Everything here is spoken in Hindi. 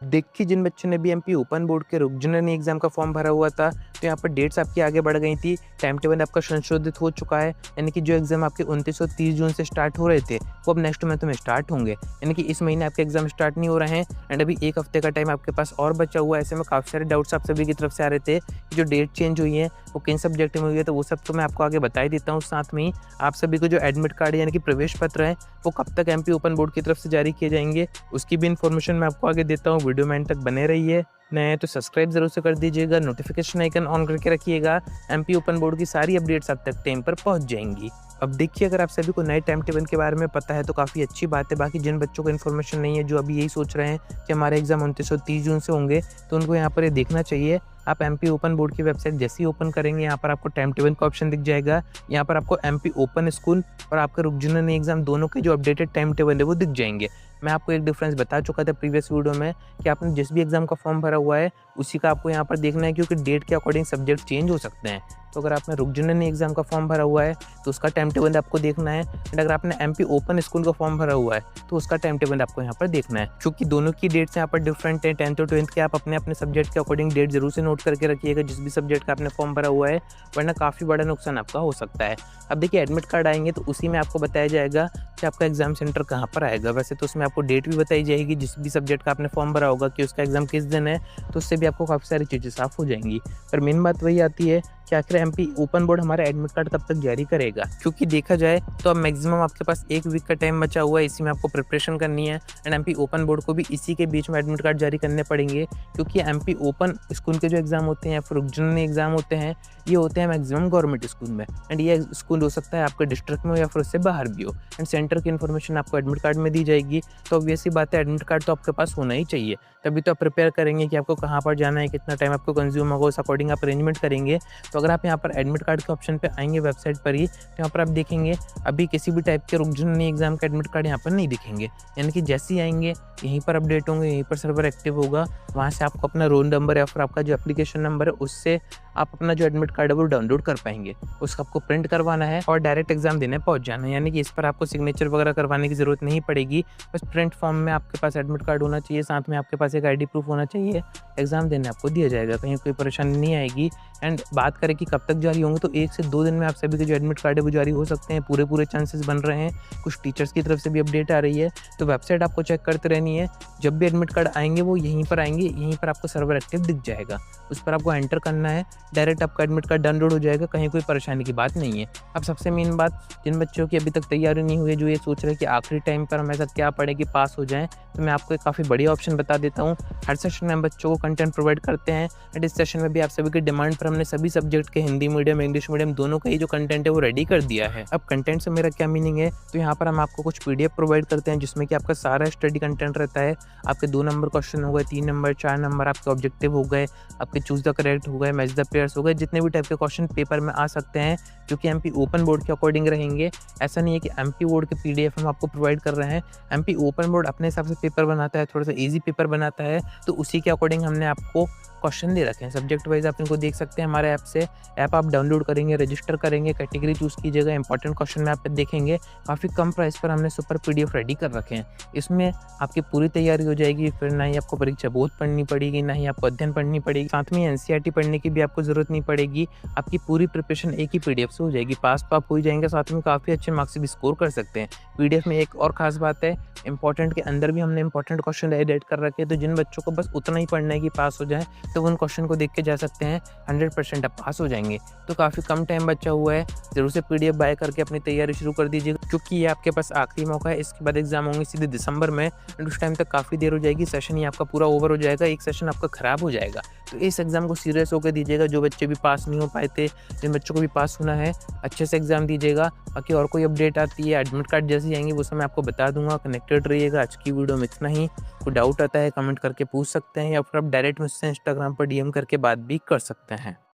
देखिए, जिन बच्चों ने भी एमपी ओपन बोर्ड के रुक जनरल एग्ज़ाम का फॉर्म भरा हुआ था, तो यहाँ पर डेट्स आपकी आगे बढ़ गई थी। टाइम टेबल आपका संशोधित हो चुका है, यानी कि जो एग्ज़ाम आपके 29 और 30 जून से स्टार्ट हो रहे थे, वो अब नेक्स्ट मंथ में स्टार्ट होंगे। यानी कि इस महीने आपके एग्ज़ाम स्टार्ट नहीं हो रहे हैं एंड अभी 1 हफ्ते का टाइम आपके पास और बचा हुआ है। ऐसे में काफ़ी सारे डाउट्स आप सभी की तरफ से आ रहे थे कि जो डेट चेंज हुई है, वो किन सब्जेक्ट में हुई है, तो वो सब तो मैं आपको आगे बता ही देता हूँ। साथ में ही आप सभी को जो एडमिट कार्ड यानी कि प्रवेश पत्र है, वो कब तक एमपी ओपन बोर्ड की तरफ से जारी किए जाएँगे, उसकी भी इन्फॉर्मेशन मैं आपको आगे देता हूँ। वीडियो में एंड तक बने रहिए। नए हैं तो सब्सक्राइब ज़रूर से कर दीजिएगा, नोटिफिकेशन आइकन ऑन करके रखिएगा। एमपी ओपन बोर्ड की सारी अपडेट्स आप तक टाइम पर पहुंच जाएंगी। अब देखिए, अगर आप सभी को नए टाइम टेबल के बारे में पता है तो काफ़ी अच्छी बात है। बाकी जिन बच्चों को इन्फॉर्मेशन नहीं है, जो अभी यही सोच रहे हैं कि हमारे एग्जाम 29 और 30 जून से होंगे, तो उनको यहाँ पर ये देखना चाहिए। आप एमपी ओपन बोर्ड की वेबसाइट जैसे ही ओपन करेंगे, यहाँ पर आपको टाइम टेबल का ऑप्शन दिख जाएगा। यहाँ पर आपको एमपी ओपन स्कूल और आपका रुक जनरल एग्जाम दोनों के जो अपडेटेड टाइम टेबल है वो दिख जाएंगे। मैं आपको एक डिफरेंस बता चुका था प्रीवियस वीडियो में कि आपने जिस भी एग्जाम का फॉर्म भरा हुआ है, उसी का आपको यहाँ पर देखना है, क्योंकि डेट के अकॉर्डिंग सब्जेक्ट चेंज हो सकते हैं। तो अगर आपने रुक जनरल एग्जाम का फॉर्म भरा हुआ है, तो उसका टाइम टेबल आपको देखना है। एंड अगर आपने एमपी ओपन स्कूल का फॉर्म भरा हुआ है, तो उसका टाइम टेबल आपको यहाँ पर देखना है। क्योंकि दोनों की डेट्स यहाँ पर डिफरेंट है, 10th और 12th के आप अपने अपने सब्जेक्ट के अकॉर्डिंग डेट जरूर से नोट करके रखिएगा, जिस भी सब्जेक्ट का आपने फॉर्म भरा हुआ है, वरना काफ़ी बड़ा नुकसान आपका हो सकता है। अब देखिए, एडमिट कार्ड आएंगे तो उसी में आपको बताया जाएगा कि आपका एग्जाम सेंटर कहाँ पर आएगा। वैसे तो उसमें आपको डेट भी बताई जाएगी, जिस भी सब्जेक्ट का आपने फॉर्म भरा होगा कि उसका एग्जाम किस दिन है, तो उससे भी आपको काफ़ी सारी चीज़ें साफ हो जाएंगी। पर मेन बात वही आती है कि आखिर एमपी ओपन बोर्ड हमारा एडमिट कार्ड कब तक जारी करेगा। क्योंकि देखा जाए तो अब मैक्सिमम आपके पास 1 वीक का टाइम बचा हुआ है, इसी में आपको प्रिपरेशन करनी है। एंड एमपी ओपन बोर्ड को भी इसी के बीच में एडमिट कार्ड जारी करने पड़ेंगे, क्योंकि एमपी ओपन स्कूल के जो एग्जाम होते हैं या फिर जनरल एग्जाम होते हैं, ये होते हैं मैक्सिमम गवर्नमेंट स्कूल में। एंड ये स्कूल हो सकता है आपके डिस्ट्रिक्ट में हो या फिर उससे बाहर भी हो। एंड सेंटर की इन्फॉर्मेशन आपको एडमिट कार्ड में दी जाएगी। तो ऑब्वियस सी बात है, एडमिट कार्ड तो आपके पास होना ही चाहिए, तभी तो आप प्रिपेयर करेंगे कि आपको कहाँ पर जाना है, कितना टाइम आपको कंज्यूम होगा, उस अकॉर्डिंग आप अरेंजमेंट करेंगे। तो अगर आप यहाँ पर एडमिट कार्ड के ऑप्शन पे आएंगे वेबसाइट पर ही, तो यहाँ पर आप देखेंगे अभी किसी भी टाइप के रुक जनरल एग्जाम का एडमिट कार्ड यहाँ पर नहीं दिखेंगे। यानी कि जैसे ही आएंगे, यहीं पर अपडेट होंगे, यहीं पर सर्वर एक्टिव होगा, वहाँ से आपको अपना रोल नंबर या फिर आपका जो एप्लीकेशन नंबर है, उससे आप अपना जो एडमिट कार्ड है वो डाउनलोड कर पाएंगे। उसका आपको प्रिंट करवाना है और डायरेक्ट एग्जाम देने पहुंच जाना है। यानी कि इस पर आपको सिग्नेचर वगैरह करवाने की जरूरत नहीं पड़ेगी। बस प्रिंट फॉर्म में आपके पास एडमिट कार्ड होना चाहिए, साथ में आपके पास एक आईडी प्रूफ होना चाहिए। एग्जाम देने आपको दिया जाएगा, कहीं कोई परेशानी नहीं आएगी। एंड बात करें कि कब तक जारी होंगे, तो 1 से 2 दिन में आप सभी के जो एडमिट कार्ड है वो जारी हो सकते हैं। पूरे चांसेस बन रहे हैं। कुछ टीचर्स की तरफ से भी अपडेट आ रही है, तो वेबसाइट आपको चेक करते रहनी है। जब भी एडमिट कार्ड आएंगे, वो यहीं पर आएंगे, यहीं पर आपको सर्वर एक्टिव दिख जाएगा। उस पर आपको एंटर करना है, डायरेक्ट आपका एडमिट कार्ड डाउनलोड हो जाएगा। कहीं कोई परेशानी की बात नहीं है। अब सबसे मेन बात, जिन बच्चों की अभी तक तैयारी नहीं हुई है, जो ये सोच रहे हैं कि आखिरी टाइम पर हमारे साथ क्या पढ़े कि पास हो जाएं, तो मैं आपको एक काफ़ी बढ़िया ऑप्शन बता देता हूँ। हर सेशन में हम बच्चों को कंटेंट प्रोवाइड करते हैं। एंड इस सेशन में भी आप सभी की डिमांड पर हमने सभी सब्जेक्ट के हिंदी मीडियम, इंग्लिश मीडियम दोनों का ही जो कंटेंट है वो रेडी कर दिया है। अब कंटेंट से मेरा क्या मीनिंग है, तो यहाँ पर हम आपको कुछ पीडीएफ प्रोवाइड करते हैं, जिसमें कि आपका सारा स्टडी कंटेंट रहता है। आपके 2 नंबर क्वेश्चन हो गए, 3 नंबर, 4 नंबर आपके ऑब्जेक्टिव हो गए, आपके चूज द करेक्ट हो गए, मैच द पेयर्स हो गए, जितने भी टाइप के क्वेश्चन पेपर में आ सकते हैं, जो कि एमपी ओपन बोर्ड के अकॉर्डिंग रहेंगे। ऐसा नहीं है कि एमपी बोर्ड के पीडीएफ हम आपको प्रोवाइड कर रहे हैं। एमपी ओपन बोर्ड अपने हिसाब से पेपर बनाता है, थोड़ा सा इजी पेपर बनाता है, तो उसी के अकॉर्डिंग हमने आपको क्वेश्चन दे रखे हैं। सब्जेक्ट वाइज आप इनको देख सकते हैं हमारे ऐप से। ऐप आप डाउनलोड करेंगे, रजिस्टर करेंगे, कैटेगरी चूज़ कीजिएगा, इंपॉर्टेंट क्वेश्चन में आप देखेंगे काफ़ी कम प्राइस पर हमने सुपर पीडीएफ रेडी कर रखे हैं। इसमें आपकी पूरी तैयारी हो जाएगी, फिर ना ही आपको परीक्षा बोध पढ़नी पड़ेगी, ना ही आपको अध्ययन पढ़नी पड़ेगी, साथ में एनसीईआरटी पढ़ने की भी आपको ज़रूरत नहीं पड़ेगी। आपकी पूरी प्रिपरेशन एक ही पीडीएफ से हो जाएगी। पास तो आप हो ही जाएंगे, साथ में काफ़ी अच्छे मार्क्स भी स्कोर कर सकते हैं। पीडीएफ में एक और खास बात है, इंपॉर्टेंट के अंदर भी हमने इंपॉर्टेंट क्वेश्चन एड कर रखे हैं, तो जिन बच्चों को बस उतना ही पढ़ना है कि पास हो जाए, तो उन क्वेश्चन को देख के जा सकते हैं, 100% आप पास हो जाएंगे। तो काफ़ी कम टाइम बचा हुआ है, जरूर से पीडीएफ बाय करके अपनी तैयारी शुरू कर दीजिएगा, क्योंकि ये आपके पास आखिरी मौका है। इसके बाद एग्जाम होंगे सीधे दिसंबर में, एंड उस टाइम तक काफ़ी देर हो जाएगी, सेशन ही आपका पूरा ओवर हो जाएगा, एक सेशन आपका खराब हो जाएगा। तो इस एग्जाम को सीरियस होकर दीजिएगा। जो बच्चे भी पास नहीं हो पाए थे, जिन बच्चों को भी पास होना है, अच्छे से एग्जाम दीजिएगा। बाकी और कोई अपडेट आती है, एडमिट कार्ड जैसे आएंगे, वो सब मैं आपको बता दूंगा। कनेक्टेड रहिएगा। आज की वीडियो में इतना ही। कोई डाउट आता है कमेंट करके पूछ सकते हैं, या फिर आप डायरेक्ट मुझसे इंस्टाग्राम पर डीएम करके बात भी कर सकते हैं।